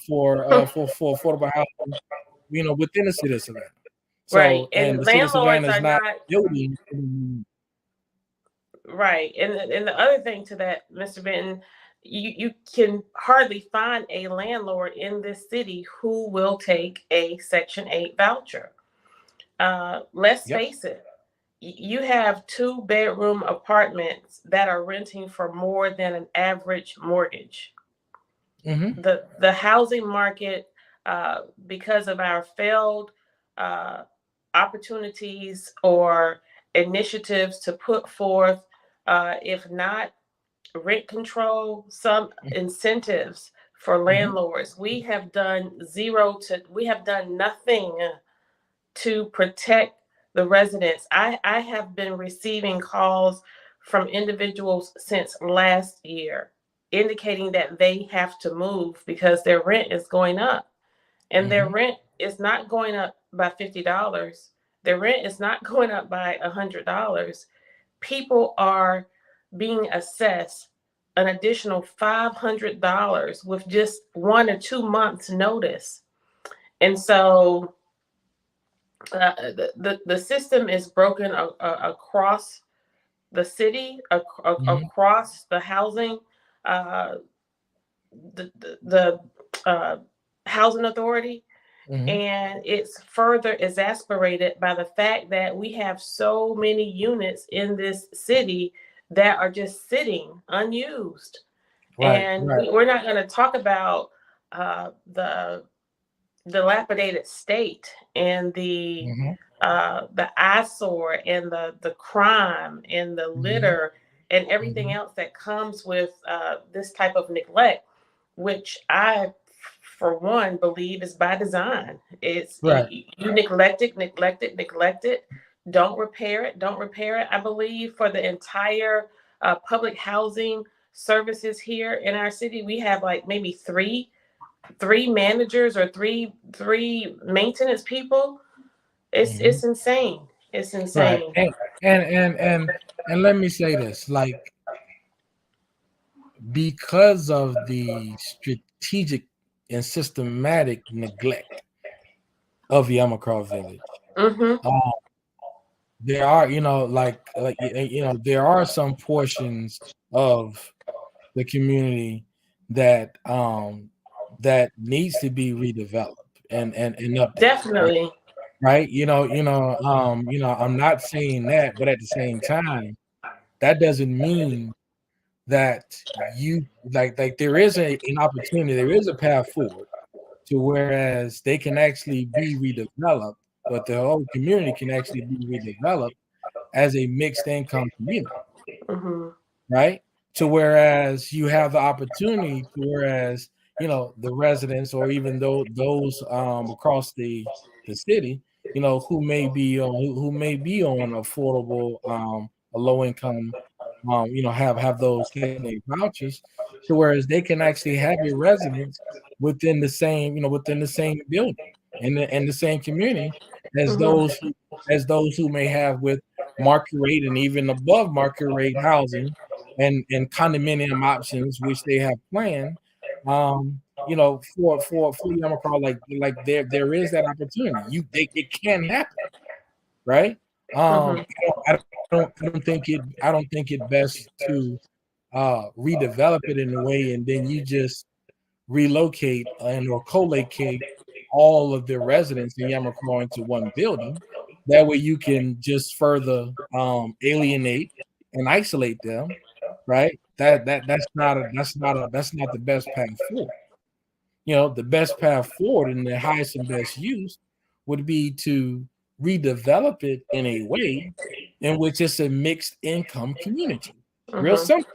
Speaker 2: for affordable housing, within the city of Savannah.
Speaker 1: Right.
Speaker 2: So, and
Speaker 1: And
Speaker 2: the city of
Speaker 1: landlords
Speaker 2: Savannah is
Speaker 1: are
Speaker 2: not
Speaker 1: not
Speaker 2: building.
Speaker 1: right. And the other thing to that, Mr. Benton, you can hardly find a landlord in this city who will take a Section 8 voucher. Let's
Speaker 2: Yep.
Speaker 1: face it, you have 2-bedroom apartments that are renting for more than an average mortgage.
Speaker 2: Mm-hmm.
Speaker 1: The housing market, because of our failed uh, opportunities or initiatives to put forth, if not rent control, some incentives for
Speaker 2: Mm-hmm.
Speaker 1: landlords. We have done nothing to protect the residents. I have been receiving calls from individuals since last year indicating that they have to move because their rent is going up. And their
Speaker 2: Mm-hmm.
Speaker 1: rent is not going up by $50. Their rent is not going up by $100. People are being assessed an additional $500 with just 1 or 2 months notice. And so the system is broken across the city,
Speaker 2: Mm-hmm.
Speaker 1: across the housing, uh, the housing authority,
Speaker 2: Mm-hmm.
Speaker 1: and it's further exasperated by the fact that we have so many units in this city that are just sitting unused.
Speaker 2: Right.
Speaker 1: And
Speaker 2: Right.
Speaker 1: we're not going to talk about the dilapidated state and
Speaker 2: Mm-hmm.
Speaker 1: the eyesore and the crime and the
Speaker 2: Mm-hmm.
Speaker 1: litter and everything
Speaker 2: Mm-hmm.
Speaker 1: else that comes with this type of neglect, which I, for one, believe is by design. It's
Speaker 2: Right.
Speaker 1: you neglect it. Don't repair it. Don't repair it. I believe for the entire public housing services here in our city, we have like maybe three managers or three maintenance people. It's
Speaker 2: Mm-hmm.
Speaker 1: it's insane. It's
Speaker 2: Right.
Speaker 1: insane.
Speaker 2: And let me say this, like, because of the strategic and systematic neglect of Yamacraw Village,
Speaker 1: Mm-hmm.
Speaker 2: um, there are, there are some portions of the community that needs to be redeveloped and updated, right?
Speaker 1: Definitely.
Speaker 2: Right? I'm not saying that, but at the same time, that doesn't mean that you like there is an opportunity, there is a path forward to whereas they can actually be redeveloped, but the whole community can actually be redeveloped as a mixed income community,
Speaker 1: Mm-hmm.
Speaker 2: right? To whereas you have the opportunity to whereas the residents or even though those across the city, who may be on affordable a low income have those Section 8 vouchers, to whereas they can actually have a residence within the same within the same building in the same community as those
Speaker 1: Mm-hmm.
Speaker 2: who may have with market rate and even above market rate housing and condominium options which they have planned for Yamacraw, like there is that opportunity. It can happen, right?
Speaker 1: Mm-hmm.
Speaker 2: I don't think it best to redevelop it in a way and then you just relocate and or co-locate all of their residents in Yamacraw into one building. That way you can just further alienate and isolate them, right? That's not the best path forward. The best path forward and the highest and best use would be to redevelop it in a way in which it's a mixed income community. Real simple.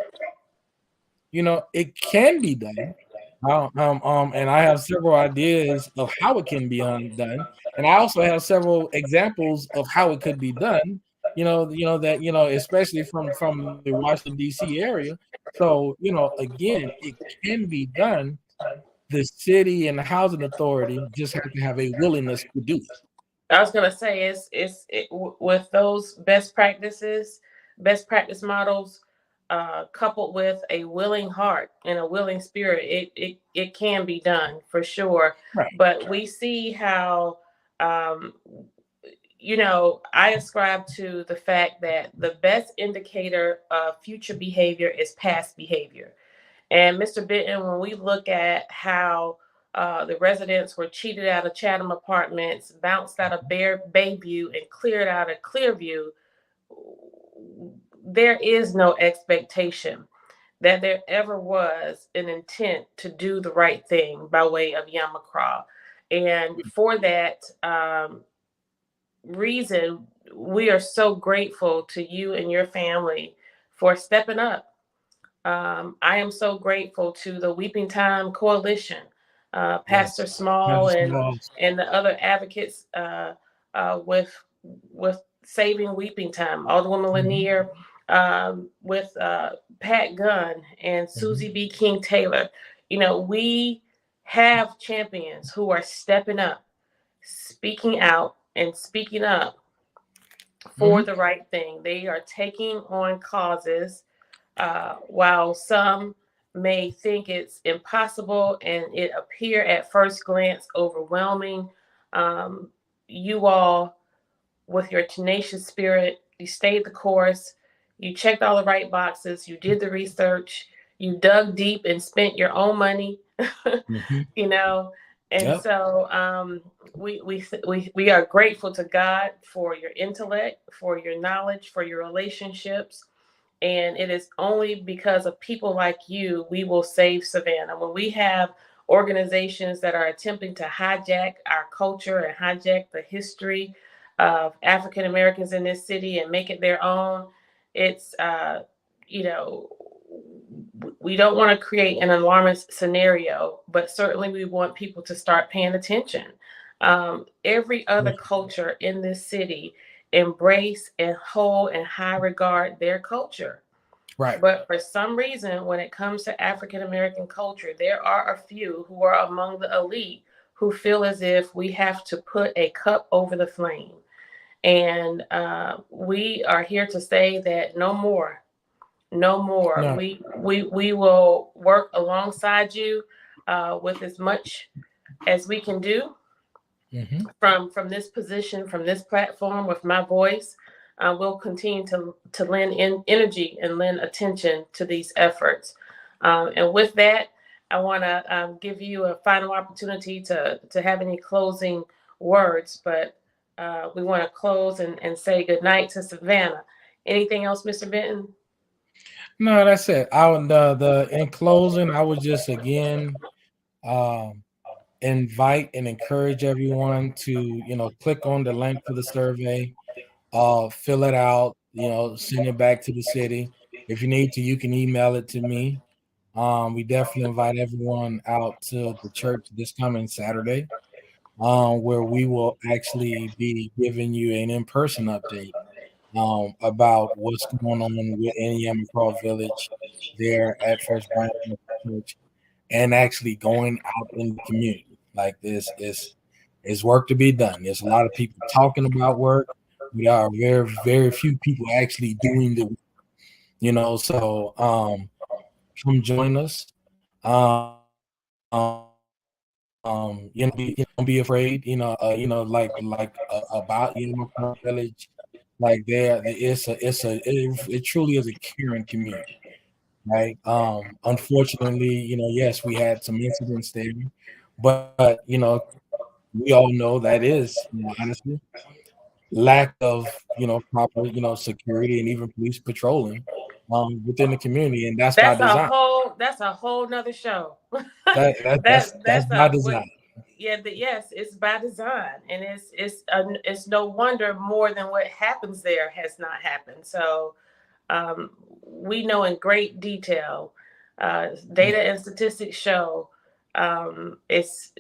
Speaker 2: It can be done. And I have several ideas of how it can be done, and I also have several examples of how it could be done. Especially from the Washington D.C. area. So again, it can be done. The city and the housing authority just have to have a willingness to do it.
Speaker 1: I was gonna say with those best practice models, coupled with a willing heart and a willing spirit, it can be done for sure.
Speaker 2: Right.
Speaker 1: But we see how, I ascribe to the fact that the best indicator of future behavior is past behavior. And Mr. Benton, when we look at how the residents were cheated out of Chatham Apartments, bounced out of Bayview, and cleared out of Clearview, there is no expectation that there ever was an intent to do the right thing by way of Yamacraw. And for that reason, we are so grateful to you and your family for stepping up. I am so grateful to the Weeping Time Coalition, Pastor Small and the other advocates with Saving Weeping Time, Alderwoman Lanier, with Pat Gunn and Susie B. King Taylor. We have champions who are stepping up, speaking out, and speaking up for the right thing. They are taking on causes. While some may think it's impossible and it appear at first glance overwhelming, you all, with your tenacious spirit, you stayed the course, you checked all the right boxes, you did the research, you dug deep and spent your own money, And so we are grateful to God for your intellect, for your knowledge, for your relationships. And it is only because of people like you we will save Savannah. When we have organizations that are attempting to hijack our culture and hijack the history of African Americans in this city and make it their own, it's we don't want to create an alarmist scenario, but certainly we want people to start paying attention. Every other culture in this city embrace and hold and high regard their culture.
Speaker 2: Right.
Speaker 1: But for some reason, when it comes to African American culture, there are a few who are among the elite who feel as if we have to put a cup over the flame. And we are here to say that no more. No more.
Speaker 2: No.
Speaker 1: We will work alongside you with as much as we can do from this position, from this platform, with my voice. We'll continue to lend energy and lend attention to these efforts. And with that, I want to give you a final opportunity to have any closing words, but we want to close and say good night to Savannah. Anything else, Mr. Benton?
Speaker 2: No, that's it. In closing, I would just again invite and encourage everyone to click on the link for the survey, fill it out, send it back to the city. If you need to, you can email it to me. We definitely invite everyone out to the church this coming Saturday, where we will actually be giving you an in-person update about what's going on in Yamacraw Village there at First Branch Church, and actually going out in the community. Like this is work to be done. There's a lot of people talking about work. We are very, very few people actually doing the work. So come join us. Don't be afraid, about Yamacraw Village. Like it truly is a caring community, right? Unfortunately, yes, we had some incidents there, but we all know that is, honestly, lack of proper security and even police patrolling within the community, and that's by design.
Speaker 1: That's a whole nother show.
Speaker 2: That's by design.
Speaker 1: Yes, it's by design, and it's no wonder more than what happens there has not happened. So we know in great detail. Data and statistics show it's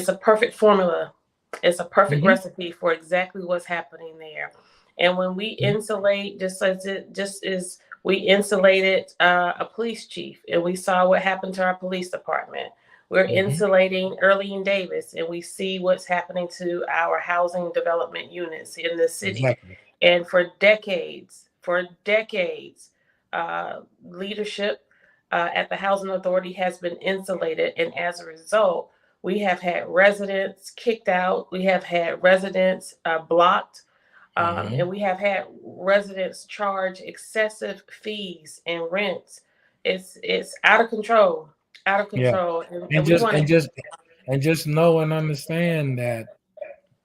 Speaker 1: a perfect formula. It's a perfect recipe for exactly what's happening there. And when we insulate, just as we insulated a police chief, and we saw what happened to our police department, we're insulating Earlene Davis, and we see what's happening to our housing development units in the city.
Speaker 2: Exactly.
Speaker 1: And for decades, leadership at the Housing Authority has been insulated. And as a result, we have had residents kicked out. We have had residents blocked. And we have had residents charge excessive fees and rents. It's out of control.
Speaker 2: Yeah. And just know and understand that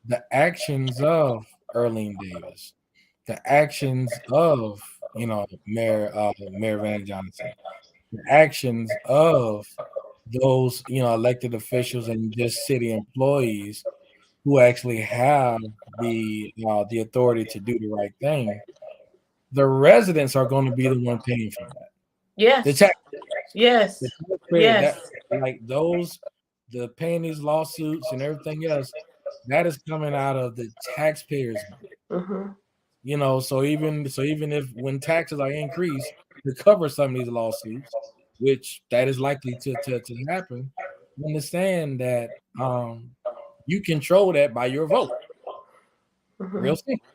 Speaker 2: the actions of Earlene Davis, the actions of Mayor Van Johnson, the actions of those elected officials and just city employees who actually have the authority to do the right thing, the residents are going to be the one paying for that.
Speaker 1: Yes. Yes.
Speaker 2: Like the paying these lawsuits and everything else, that is coming out of the taxpayers' money. So even if when taxes are increased to cover some of these lawsuits, which that is likely to happen, understand that you control that by your vote. Real simple.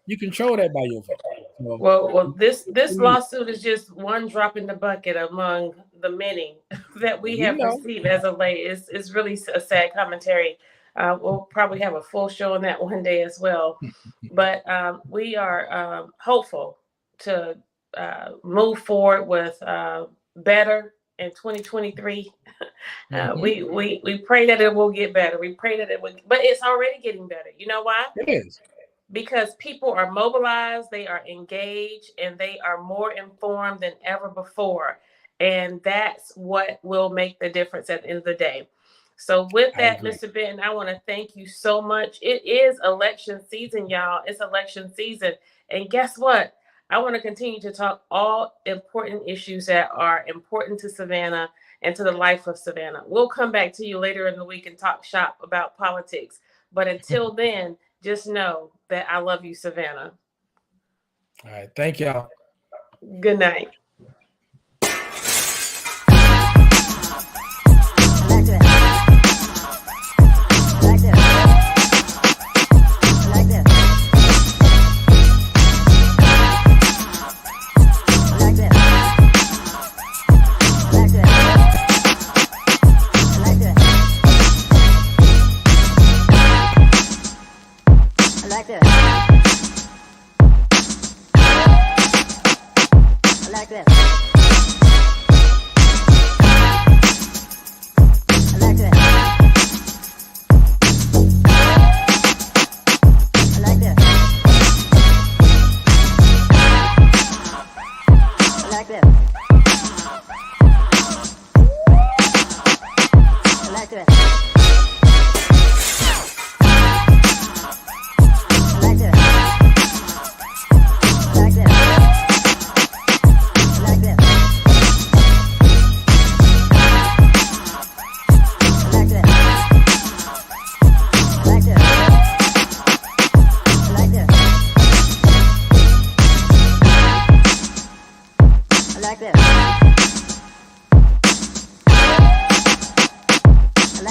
Speaker 2: You control that by your vote. So,
Speaker 1: well, this lawsuit is just one drop in the bucket among the many that we have received as of late. It's really a sad commentary. We'll probably have a full show on that one day as well. But we are hopeful to move forward with better in 2023. We pray that it will get better. We pray that it will, but it's already getting better. You know why?
Speaker 2: It is.
Speaker 1: Because people are mobilized, they are engaged, and they are more informed than ever before. And that's what will make the difference at the end of the day. So with that, Mr. Benton, I want to thank you so much. It is election season, y'all. It's election season. And guess what? I want to continue to talk all important issues that are important to Savannah and to the life of Savannah. We'll come back to you later in the week and talk shop about politics. But until then, just know that I love you, Savannah.
Speaker 2: All right. Thank y'all.
Speaker 1: Good night.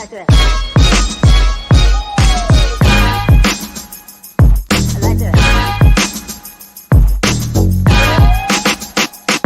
Speaker 3: like that.